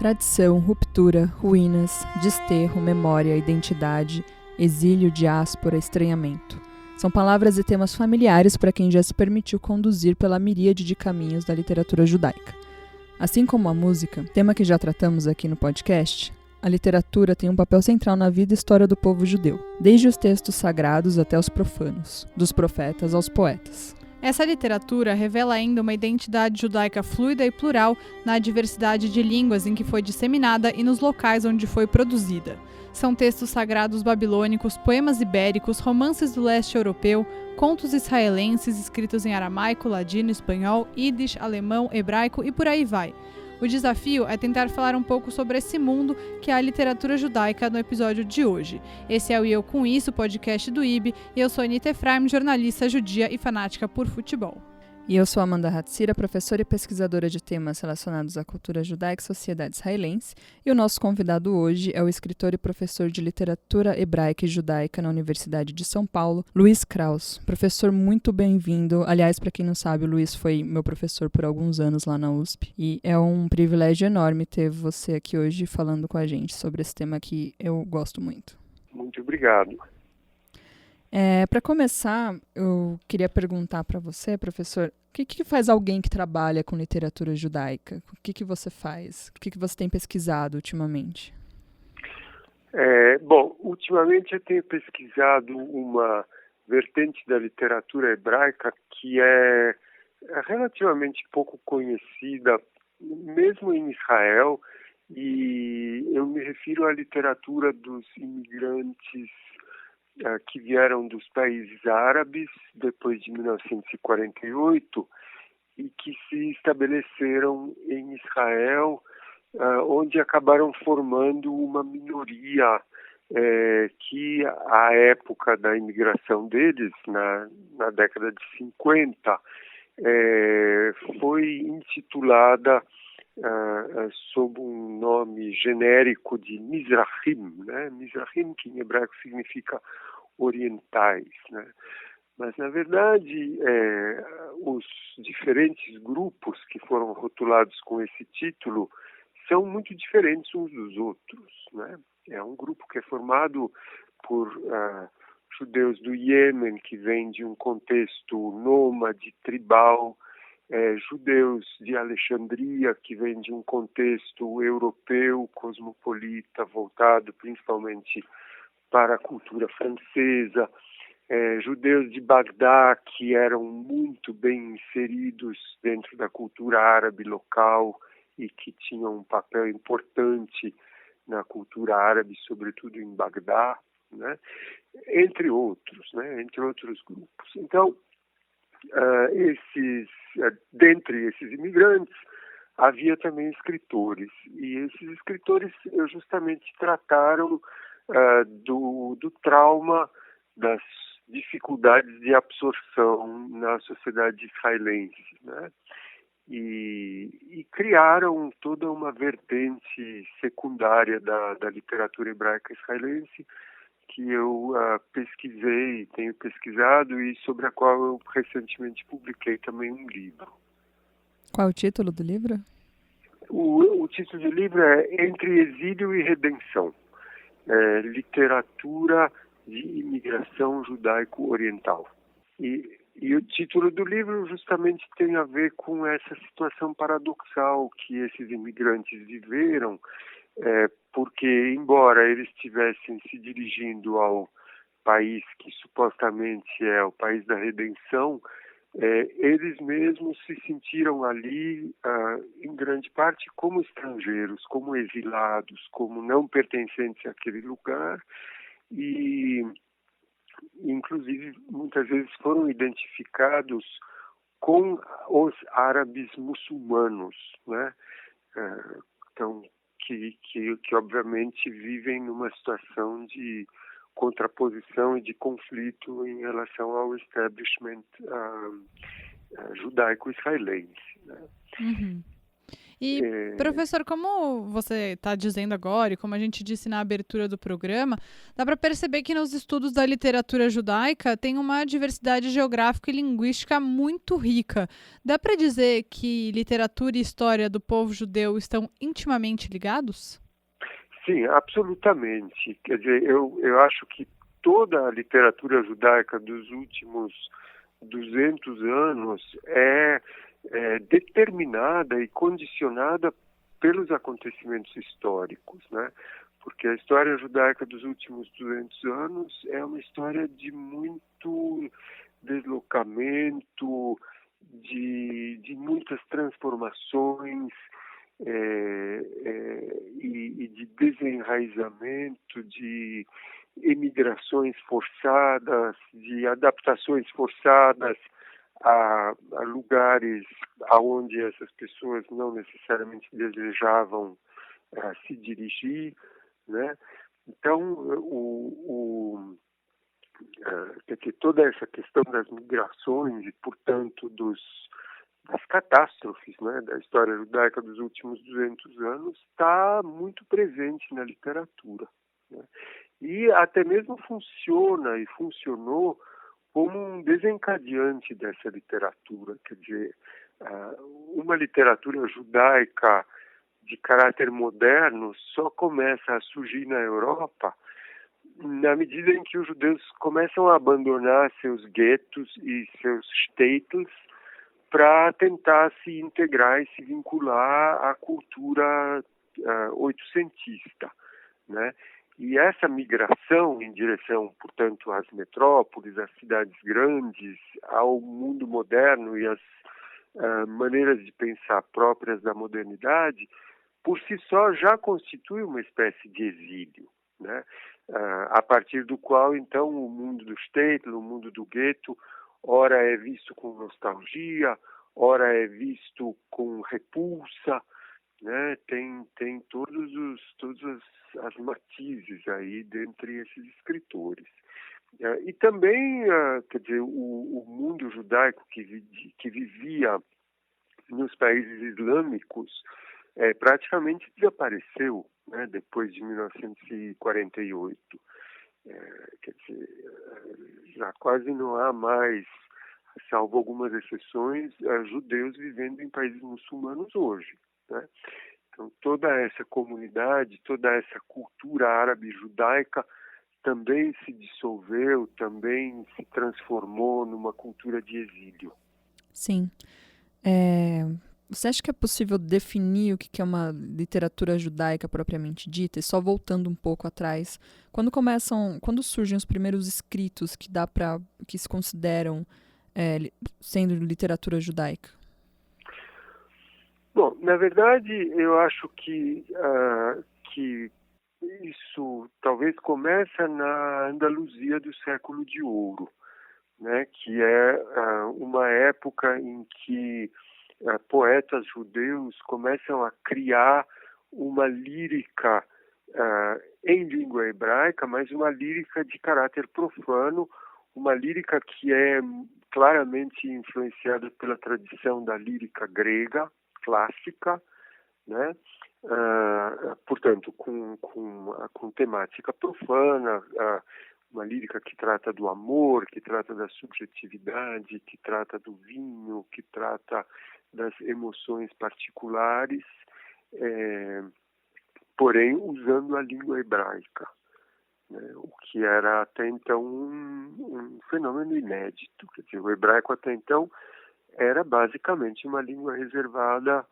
Tradição, ruptura, ruínas, desterro, memória, identidade, exílio, diáspora, estranhamento. São palavras e temas familiares para quem já se permitiu conduzir pela miríade de caminhos da literatura judaica. Assim como a música, tema que já tratamos aqui no podcast, a literatura tem um papel central na vida e história do povo judeu, desde os textos sagrados até os profanos, dos profetas aos poetas. Essa literatura revela ainda uma identidade judaica fluida e plural na diversidade de línguas em que foi disseminada e nos locais onde foi produzida. São textos sagrados babilônicos, poemas ibéricos, romances do leste europeu, contos israelenses escritos em aramaico, ladino, espanhol, ídish, alemão, hebraico e por aí vai. O desafio é tentar falar um pouco sobre esse mundo que é a literatura judaica no episódio de hoje. Esse é o E Eu Com Isso, podcast do IB, e eu sou Anita Efraim, jornalista judia e fanática por futebol. E eu sou Amanda Hatzira, professora e pesquisadora de temas relacionados à cultura judaica e sociedade israelense, e o nosso convidado hoje é o escritor e professor de literatura hebraica e judaica na Universidade de São Paulo, Luiz Krauss. Professor, muito bem-vindo. Aliás, para quem não sabe, o Luiz foi meu professor por alguns anos lá na USP, e é um privilégio enorme ter você aqui hoje falando com a gente sobre esse tema que eu gosto muito. Muito obrigado. Para começar, eu queria perguntar para você, professor, o que faz alguém que trabalha com literatura judaica? O que você faz? O que você tem pesquisado ultimamente? Ultimamente eu tenho pesquisado uma vertente da literatura hebraica que é relativamente pouco conhecida, mesmo em Israel, e eu me refiro à literatura dos imigrantes que vieram dos países árabes depois de 1948 e que se estabeleceram em Israel, onde acabaram formando uma minoria que, à época da imigração deles, na década de 50, foi intitulada sob um nome genérico de Mizrahim, né? Mizrahim, que em hebraico significa orientais, né? Mas, na verdade, os diferentes grupos que foram rotulados com esse título são muito diferentes uns dos outros, né? É um grupo que é formado por judeus do Iêmen, que vêm de um contexto nômade, tribal, judeus de Alexandria, que vêm de um contexto europeu, cosmopolita, voltado principalmente para a cultura francesa, judeus de Bagdá, que eram muito bem inseridos dentro da cultura árabe local e que tinham um papel importante na cultura árabe, sobretudo em Bagdá, né? Entre outros grupos. Então, dentre esses imigrantes, havia também escritores. E esses escritores justamente trataram do trauma, das dificuldades de absorção na sociedade israelense, né? E criaram toda uma vertente secundária da literatura hebraica israelense que eu pesquisei, tenho pesquisado e sobre a qual eu recentemente publiquei também um livro. Qual é o título do livro? O título do livro é Entre Exílio e Redenção, Literatura de Imigração Judaico-Oriental. E o título do livro justamente tem a ver com essa situação paradoxal que esses imigrantes viveram, porque, embora eles estivessem se dirigindo ao país que supostamente é o país da redenção, eles mesmos se sentiram ali, em grande parte, como estrangeiros, como exilados, como não pertencentes àquele lugar e, inclusive, muitas vezes foram identificados com os árabes muçulmanos, né? Então, que obviamente vivem numa situação de contraposição e de conflito em relação ao establishment judaico-israelense, né? Uhum. E, professor, como você está dizendo agora, e como a gente disse na abertura do programa, dá para perceber que nos estudos da literatura judaica tem uma diversidade geográfica e linguística muito rica. Dá para dizer que literatura e história do povo judeu estão intimamente ligados? Sim, absolutamente. Quer dizer, eu acho que toda a literatura judaica dos últimos 200 anos é determinada e condicionada pelos acontecimentos históricos, né? Porque a história judaica dos últimos 200 anos é uma história de muito deslocamento, de muitas transformações, e de desenraizamento, de emigrações forçadas, de adaptações forçadas a lugares aonde essas pessoas não necessariamente desejavam se dirigir, né? Então, quer dizer, toda essa questão das migrações e, portanto, das catástrofes, né, da história judaica dos últimos 200 anos está muito presente na literatura, né? E até mesmo funciona e funcionou como um desencadeante dessa literatura. Quer dizer, uma literatura judaica de caráter moderno só começa a surgir na Europa na medida em que os judeus começam a abandonar seus guetos e seus shtetls para tentar se integrar e se vincular à cultura oitocentista, né? E essa migração em direção, portanto, às metrópoles, às cidades grandes, ao mundo moderno e às maneiras de pensar próprias da modernidade, por si só já constitui uma espécie de exílio, né? A partir do qual, então, o mundo do shtetl, o mundo do gueto, ora é visto com nostalgia, ora é visto com repulsa, né? Tem todas as matizes aí dentre esses escritores. E também, quer dizer, o mundo judaico que vivia nos países islâmicos praticamente desapareceu, né, depois de 1948. Quer dizer, já quase não há mais, salvo algumas exceções, judeus vivendo em países muçulmanos hoje, né? Então, toda essa comunidade, toda essa cultura árabe judaica também se dissolveu, também se transformou numa cultura de exílio. Sim. Você acha que é possível definir o que é uma literatura judaica propriamente dita? E só voltando um pouco atrás, quando surgem os primeiros escritos que se consideram sendo literatura judaica? Bom, na verdade, eu acho que isso talvez começa na Andaluzia do século de ouro, né? Que é uma época em que poetas judeus começam a criar uma lírica em língua hebraica, mas uma lírica de caráter profano, uma lírica que é claramente influenciada pela tradição da lírica grega clássica, né? Portanto, com temática profana, uma lírica que trata do amor, que trata da subjetividade, que trata do vinho, que trata das emoções particulares, porém usando a língua hebraica, né? O que era até então um fenômeno inédito. Quer dizer, o hebraico até então era basicamente uma língua reservada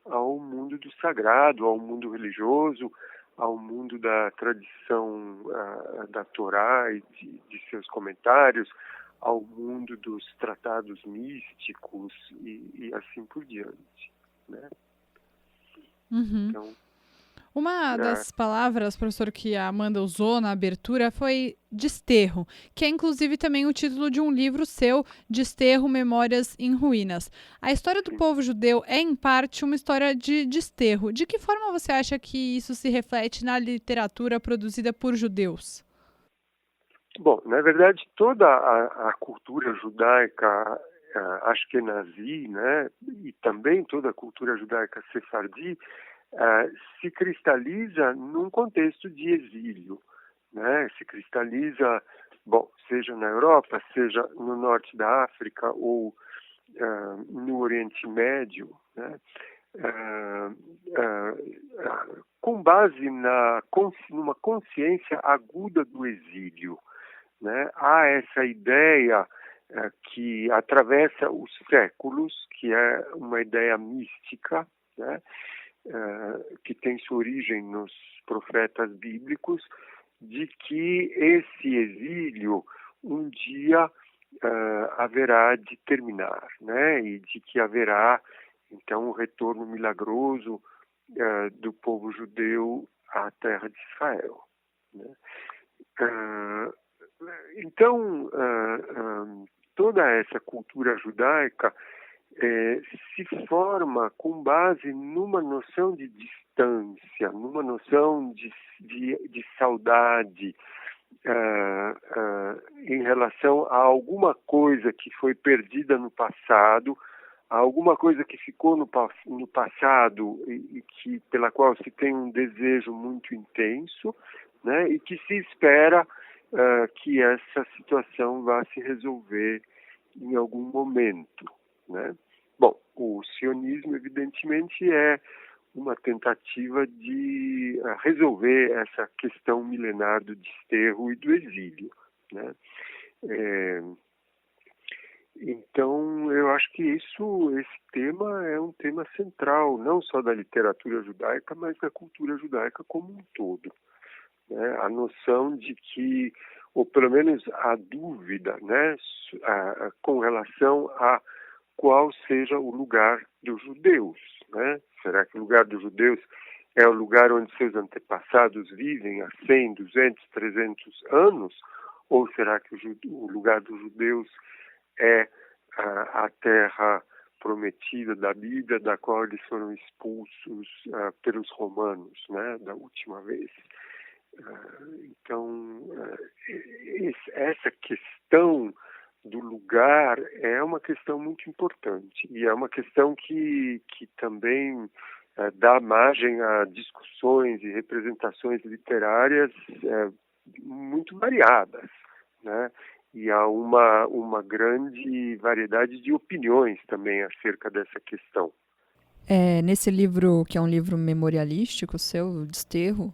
ao mundo do sagrado, ao mundo religioso, ao mundo da tradição da Torá e de seus comentários, ao mundo dos tratados místicos e assim por diante, né? Uhum. Então, uma das palavras, professor, que a Amanda usou na abertura foi desterro, que é inclusive também o título de um livro seu, Desterro, Memórias em Ruínas. A história do povo judeu é, em parte, uma história de desterro. De que forma você acha que isso se reflete na literatura produzida por judeus? Bom, na verdade, toda a cultura judaica Ashkenazi, né, e também toda a cultura judaica sefardi, se cristaliza num contexto de exílio, né? Se cristaliza, bom, seja na Europa, seja no norte da África ou no Oriente Médio, né? Com base numa consciência aguda do exílio, né? Há essa ideia que atravessa os séculos, que é uma ideia mística, né? Que tem sua origem nos profetas bíblicos, de que esse exílio um dia haverá de terminar, né? E de que haverá então um retorno milagroso do povo judeu à terra de Israel, né? Então, toda essa cultura judaica se forma com base numa noção de distância, numa noção de saudade em relação a alguma coisa que foi perdida no passado, a alguma coisa que ficou no passado e que, pela qual se tem um desejo muito intenso, né, e que se espera que essa situação vá se resolver em algum momento, né? Bom, o sionismo, evidentemente, é uma tentativa de resolver essa questão milenar do desterro e do exílio, né? Então, eu acho que esse tema é um tema central, não só da literatura judaica, mas da cultura judaica como um todo, né? A noção de que, ou pelo menos a dúvida, né, com relação a qual seja o lugar dos judeus, né? Será que o lugar dos judeus é o lugar onde seus antepassados vivem há 100, 200, 300 anos? Ou será que o lugar dos judeus é a terra prometida da Bíblia, da qual eles foram expulsos pelos romanos, né, da última vez? Então, essa questão do lugar é uma questão muito importante e é uma questão que também dá margem a discussões e representações literárias muito variadas, né? E há uma grande variedade de opiniões também acerca dessa questão. Nesse livro, que é um livro memorialístico seu, Desterro,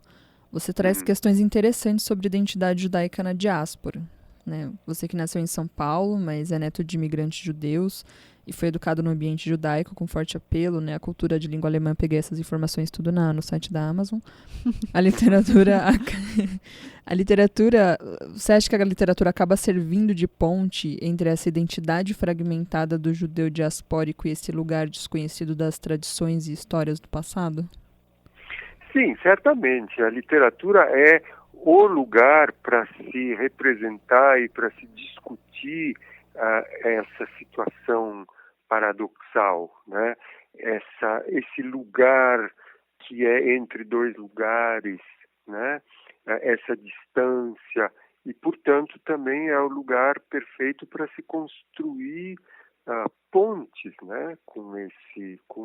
você traz questões interessantes sobre identidade judaica na diáspora, né? Você que nasceu em São Paulo, mas é neto de imigrantes judeus e foi educado no ambiente judaico com forte apelo, né? A cultura de língua alemã, peguei essas informações tudo no site da Amazon. A literatura, você acha que a literatura acaba servindo de ponte entre essa identidade fragmentada do judeu diaspórico e esse lugar desconhecido das tradições e histórias do passado? Sim, certamente. A literatura é o lugar para se representar e para se discutir essa situação paradoxal, né? Esse lugar que é entre dois lugares, né? Essa distância e, portanto, também é o lugar perfeito para se construir pontes, né, com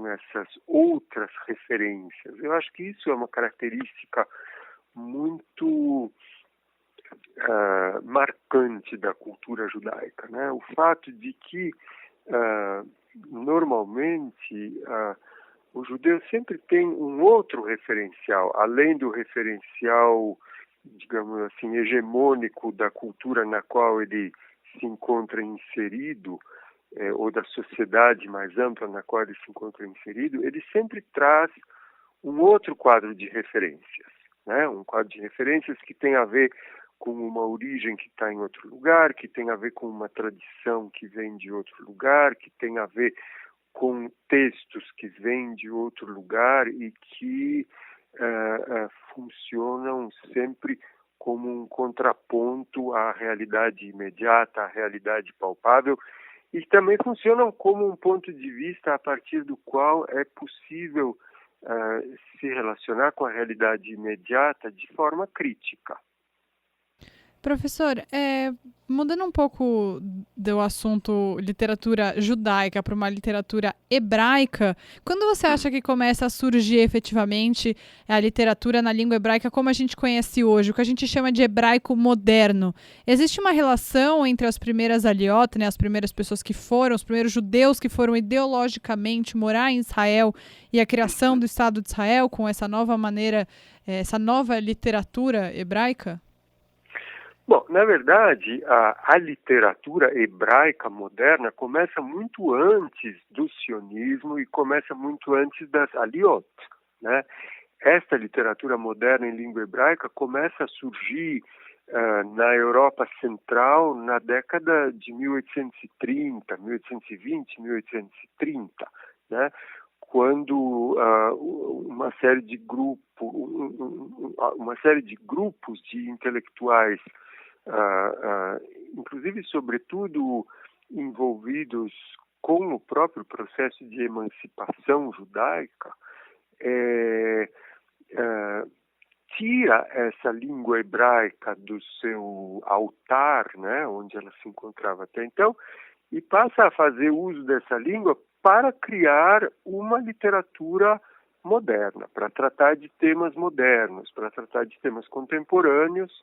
essas outras referências. Eu acho que isso é uma característica muito marcante da cultura judaica, né? O fato de que normalmente o judeu sempre tem um outro referencial, além do referencial, digamos assim, hegemônico da cultura na qual ele se encontra inserido, ou da sociedade mais ampla na qual ele se encontra inserido, ele sempre traz um outro quadro de referências, né? Um quadro de referências que tem a ver com uma origem que está em outro lugar, que tem a ver com uma tradição que vem de outro lugar, que tem a ver com textos que vêm de outro lugar e que funcionam sempre como um contraponto à realidade imediata, à realidade palpável, e também funcionam como um ponto de vista a partir do qual é possível se relacionar com a realidade imediata de forma crítica. Professor, mudando um pouco do assunto literatura judaica para uma literatura hebraica, quando você acha que começa a surgir efetivamente a literatura na língua hebraica como a gente conhece hoje, o que a gente chama de hebraico moderno? Existe uma relação entre as primeiras aliot, né, as primeiras pessoas que foram, os primeiros judeus que foram ideologicamente morar em Israel e a criação do Estado de Israel com essa nova maneira, essa nova literatura hebraica? Bom, na verdade, a literatura hebraica moderna começa muito antes do sionismo e começa muito antes das aliot, né? Esta literatura moderna em língua hebraica começa a surgir na Europa Central na década de 1830, 1820, 1830, né? Quando uma série de grupos de intelectuais, inclusive, sobretudo, envolvidos com o próprio processo de emancipação judaica, tira essa língua hebraica do seu altar, né, onde ela se encontrava até então, e passa a fazer uso dessa língua para criar uma literatura moderna, para tratar de temas modernos, para tratar de temas contemporâneos,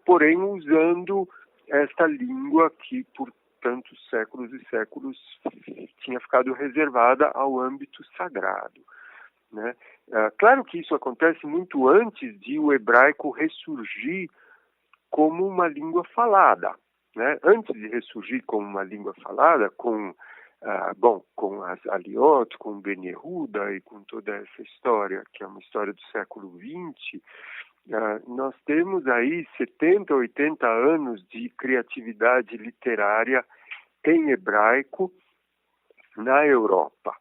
porém usando esta língua que por tantos séculos e séculos tinha ficado reservada ao âmbito sagrado, né? Claro que isso acontece muito antes de o hebraico ressurgir como uma língua falada, né? Antes de ressurgir como uma língua falada, com as aliot, com Ben Yehuda e com toda essa história, que é uma história do século XX, nós temos aí 70, 80 anos de criatividade literária em hebraico na Europa,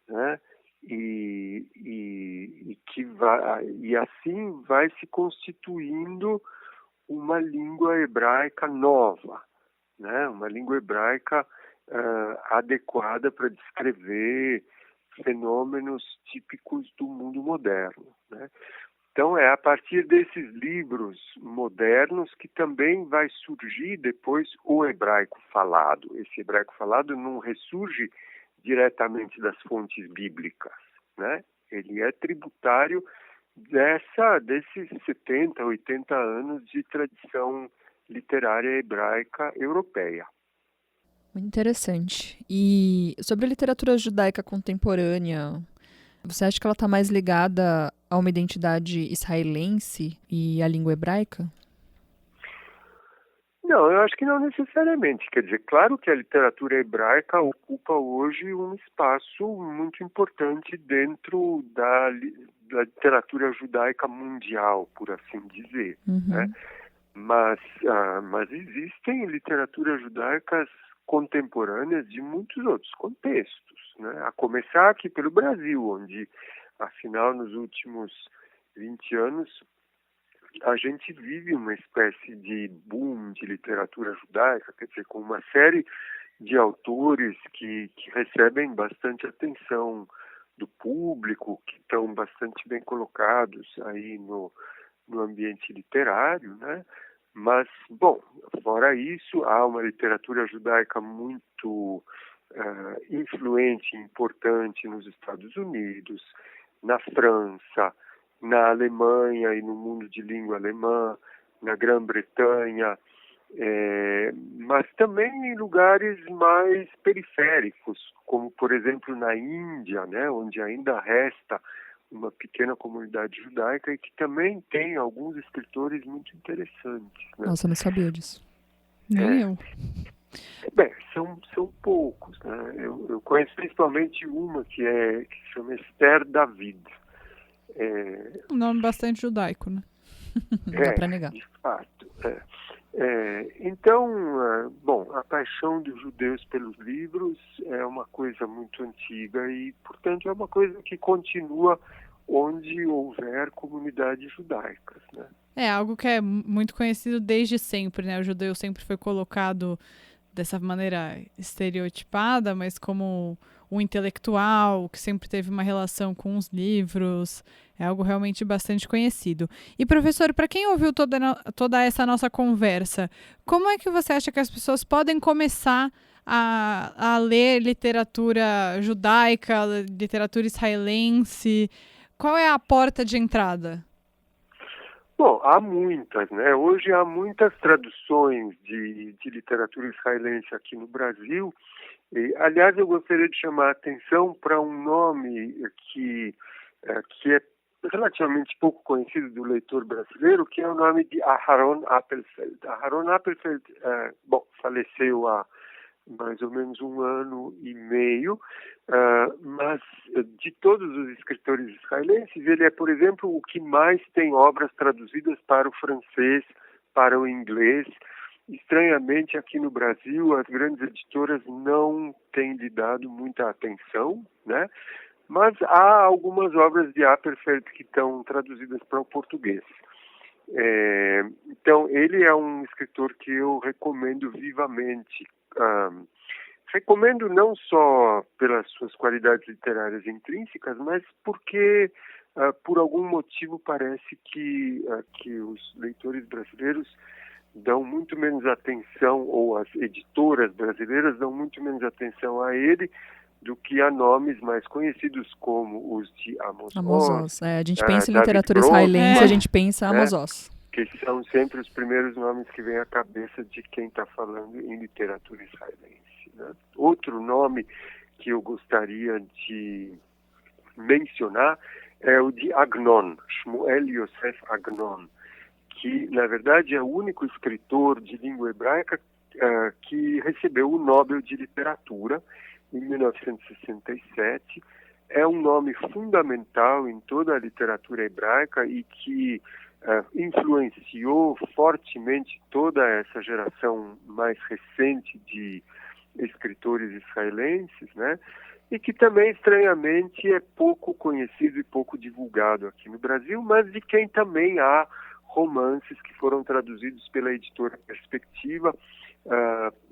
né? E assim vai se constituindo uma língua hebraica nova, né? Uma língua hebraica adequada para descrever fenômenos típicos do mundo moderno, né? Então, é a partir desses livros modernos que também vai surgir depois o hebraico falado. Esse hebraico falado não ressurge diretamente das fontes bíblicas, né? Ele é tributário desses 70, 80 anos de tradição literária hebraica europeia. Muito interessante. E sobre a literatura judaica contemporânea, você acha que ela está mais ligada a uma identidade israelense e à língua hebraica? Não, eu acho que não necessariamente. Quer dizer, claro que a literatura hebraica ocupa hoje um espaço muito importante dentro da literatura judaica mundial, por assim dizer, né? Mas existem literaturas judaicas contemporâneas de muitos outros contextos, né? A começar aqui pelo Brasil, onde, afinal, nos últimos 20 anos, a gente vive uma espécie de boom de literatura judaica, quer dizer, com uma série de autores que recebem bastante atenção do público, que estão bastante bem colocados aí no ambiente literário, né? Mas, bom, fora isso, há uma literatura judaica muito influente e importante nos Estados Unidos, na França, na Alemanha e no mundo de língua alemã, na Grã-Bretanha, mas também em lugares mais periféricos, como, por exemplo, na Índia, né, onde ainda resta uma pequena comunidade judaica e que também tem alguns escritores muito interessantes, né? Nossa, eu não sabia disso. Nem eu. Bem, são poucos, né? Eu conheço principalmente uma que se chama Esther David. Um nome bastante judaico, né? Não dá para negar. De fato. Então, bom, a paixão dos judeus pelos livros é uma coisa muito antiga e, portanto, é uma coisa que continua onde houver comunidades judaicas, né? É algo que é muito conhecido desde sempre, né? O judeu sempre foi colocado dessa maneira estereotipada, mas como um intelectual que sempre teve uma relação com os livros. É algo realmente bastante conhecido. E, professor, para quem ouviu toda essa nossa conversa, como é que você acha que as pessoas podem começar a ler literatura judaica, literatura israelense? Qual é a porta de entrada? Bom, há muitas, né? Hoje há muitas traduções de literatura israelense aqui no Brasil. E, aliás, eu gostaria de chamar a atenção para um nome que é relativamente pouco conhecido do leitor brasileiro, que é o nome de Aharon Appelfeld. Aharon Appelfeld, faleceu há mais ou menos 1 ano e meio, mas de todos os escritores israelenses, ele é, por exemplo, o que mais tem obras traduzidas para o francês, para o inglês. Estranhamente, aqui no Brasil, as grandes editoras não têm lhe dado muita atenção, né? Mas há algumas obras de Appelfeld que estão traduzidas para o português. Então, ele é um escritor que eu recomendo vivamente. Recomendo não só pelas suas qualidades literárias intrínsecas, mas porque, por algum motivo, parece que os leitores brasileiros dão muito menos atenção, ou as editoras brasileiras dão muito menos atenção a ele do que a nomes mais conhecidos como os de Amos Oz. A gente pensa em literatura israelense, a gente pensa Amos Oz. Que são sempre os primeiros nomes que vêm à cabeça de quem está falando em literatura israelense, né? Outro nome que eu gostaria de mencionar é o de Agnon, Shmuel Yosef Agnon, que, na verdade, é o único escritor de língua hebraica que recebeu o Nobel de Literatura em 1967. É um nome fundamental em toda a literatura hebraica e que influenciou fortemente toda essa geração mais recente de escritores israelenses, né? E que também, estranhamente, é pouco conhecido e pouco divulgado aqui no Brasil, mas de quem também há romances que foram traduzidos pela editora Perspectiva,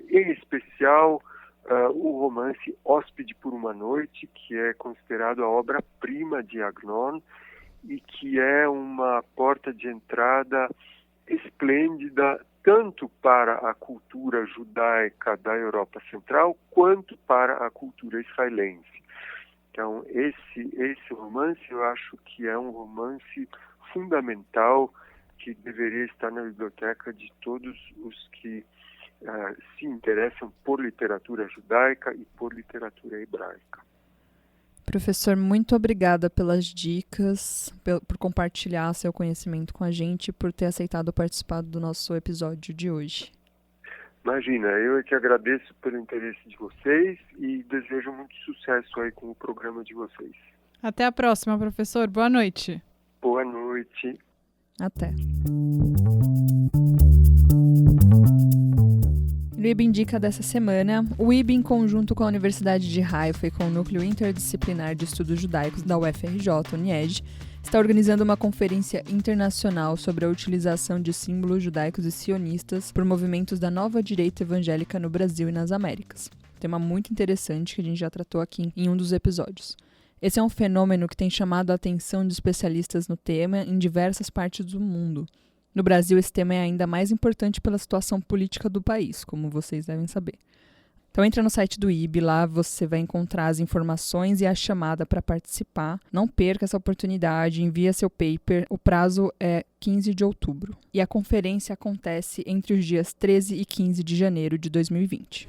em especial o romance Hóspede por uma Noite, que é considerado a obra-prima de Agnon e que é uma porta de entrada esplêndida tanto para a cultura judaica da Europa Central quanto para a cultura israelense. Então, esse romance eu acho que é um romance fundamental que deveria estar na biblioteca de todos os que se interessam por literatura judaica e por literatura hebraica. Professor, muito obrigada pelas dicas, por compartilhar seu conhecimento com a gente e por ter aceitado participar do nosso episódio de hoje. Imagina, eu é que agradeço pelo interesse de vocês e desejo muito sucesso aí com o programa de vocês. Até a próxima, professor. Boa noite. Boa noite. Até. No IB Indica dessa semana, o IB, em conjunto com a Universidade de Haifa e com o Núcleo Interdisciplinar de Estudos Judaicos da UFRJ, UNIED, está organizando uma conferência internacional sobre a utilização de símbolos judaicos e sionistas por movimentos da nova direita evangélica no Brasil e nas Américas. Tema muito interessante que a gente já tratou aqui em um dos episódios. Esse é um fenômeno que tem chamado a atenção de especialistas no tema em diversas partes do mundo. No Brasil, esse tema é ainda mais importante pela situação política do país, como vocês devem saber. Então entra no site do IB, lá você vai encontrar as informações e a chamada para participar. Não perca essa oportunidade, envia seu paper. O prazo é 15 de outubro. E a conferência acontece entre os dias 13 e 15 de janeiro de 2020.